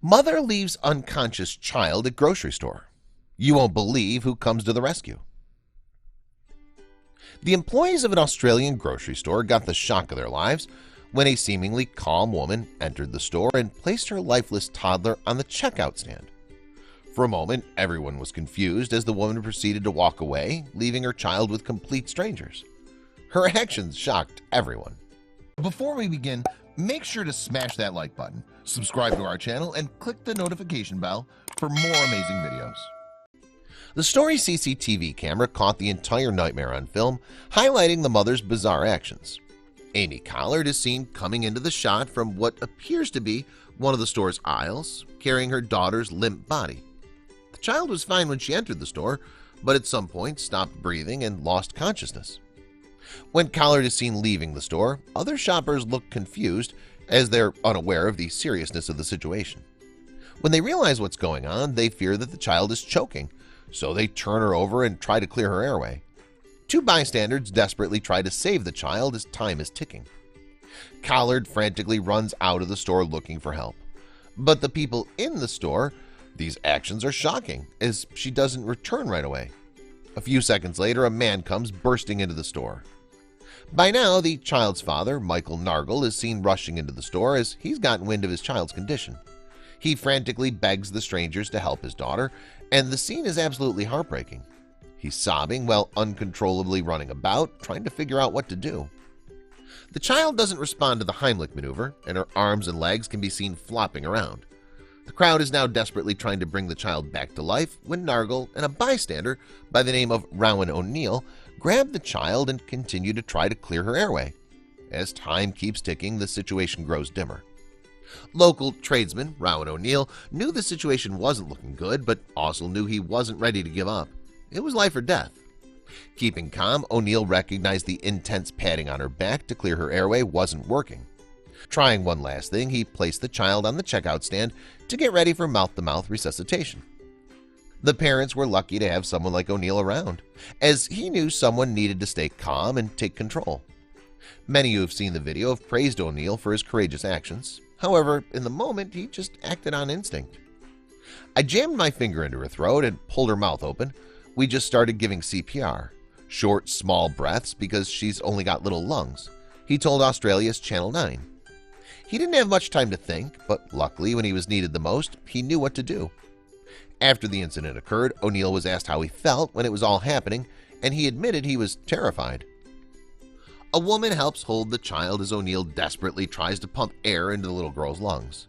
Mother leaves unconscious child at grocery store. You won't believe who comes to the rescue. The employees of an Australian grocery store got the shock of their lives when a seemingly calm woman entered the store and placed her lifeless toddler on the checkout stand. For a moment, everyone was confused as the woman proceeded to walk away, leaving her child with complete strangers. Her actions shocked everyone. Before we begin, make sure to smash that like button, subscribe to our channel, and click the notification bell for more amazing videos. The story CCTV camera caught the entire nightmare on film, highlighting the mother's bizarre actions. Amy Collard is seen coming into the shot from what appears to be one of the store's aisles, carrying her daughter's limp body. The child was fine when she entered the store, but at some point stopped breathing and lost consciousness. When Collard is seen leaving the store, other shoppers look confused as they're unaware of the seriousness of the situation. When they realize what's going on, they fear that the child is choking, so they turn her over and try to clear her airway. Two bystanders desperately try to save the child as time is ticking. Collard frantically runs out of the store looking for help. But the people in the store, these actions are shocking as she doesn't return right away. A few seconds later, a man comes bursting into the store. By now, the child's father, Michael Nargle, is seen rushing into the store as he's gotten wind of his child's condition. He frantically begs the strangers to help his daughter, and the scene is absolutely heartbreaking. He's sobbing while uncontrollably running about, trying to figure out what to do. The child doesn't respond to the Heimlich maneuver, and her arms and legs can be seen flopping around. The crowd is now desperately trying to bring the child back to life when Nargle and a bystander by the name of Rowan O'Neill grab the child and continue to try to clear her airway. As time keeps ticking, the situation grows dimmer. Local tradesman Rowan O'Neill knew the situation wasn't looking good, but also knew he wasn't ready to give up. It was life or death. Keeping calm, O'Neill recognized the intense patting on her back to clear her airway wasn't working. Trying one last thing, he placed the child on the checkout stand to get ready for mouth-to-mouth resuscitation. The parents were lucky to have someone like O'Neill around, as he knew someone needed to stay calm and take control. Many who have seen the video have praised O'Neill for his courageous actions. However, in the moment, he just acted on instinct. I jammed my finger into her throat and pulled her mouth open. We just started giving CPR, short, small breaths because she's only got little lungs, he told Australia's Channel 9. He didn't have much time to think, but luckily when he was needed the most, he knew what to do. After the incident occurred, O'Neill was asked how he felt when it was all happening, and he admitted he was terrified. A woman helps hold the child as O'Neill desperately tries to pump air into the little girl's lungs.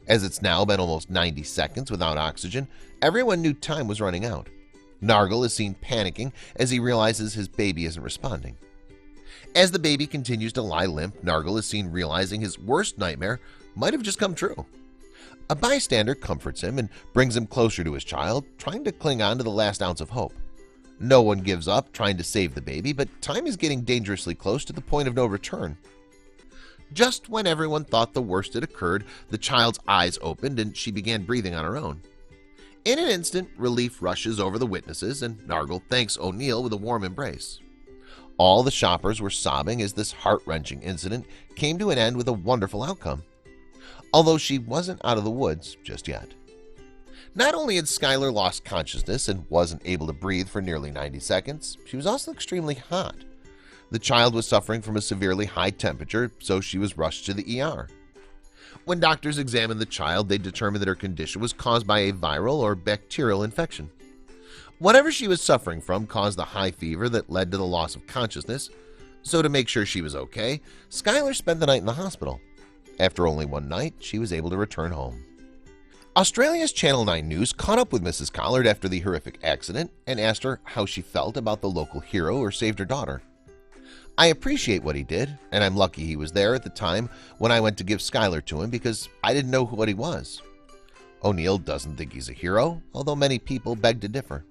As it's now been almost 90 seconds without oxygen, everyone knew time was running out. Nargle is seen panicking as he realizes his baby isn't responding. As the baby continues to lie limp, Nargle is seen realizing his worst nightmare might have just come true. A bystander comforts him and brings him closer to his child, trying to cling on to the last ounce of hope. No one gives up trying to save the baby, but time is getting dangerously close to the point of no return. Just when everyone thought the worst had occurred, the child's eyes opened and she began breathing on her own. In an instant, relief rushes over the witnesses, and Nargle thanks O'Neill with a warm embrace. All the shoppers were sobbing as this heart-wrenching incident came to an end with a wonderful outcome, although she wasn't out of the woods just yet. Not only had Skylar lost consciousness and wasn't able to breathe for nearly 90 seconds, she was also extremely hot. The child was suffering from a severely high temperature, so she was rushed to the ER. When doctors examined the child, they determined that her condition was caused by a viral or bacterial infection. Whatever she was suffering from caused the high fever that led to the loss of consciousness, so to make sure she was okay, Skylar spent the night in the hospital. After only one night, she was able to return home. Australia's Channel 9 News caught up with Mrs. Collard after the horrific accident and asked her how she felt about the local hero who saved her daughter. "I appreciate what he did, and I'm lucky he was there at the time when I went to give Skylar to him because I didn't know what he was." O'Neill doesn't think he's a hero, although many people beg to differ.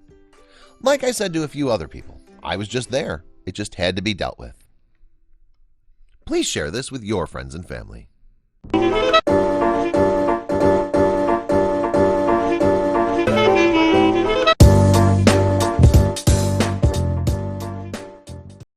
Like I said to a few other people, I was just there. It just had to be dealt with. Please share this with your friends and family.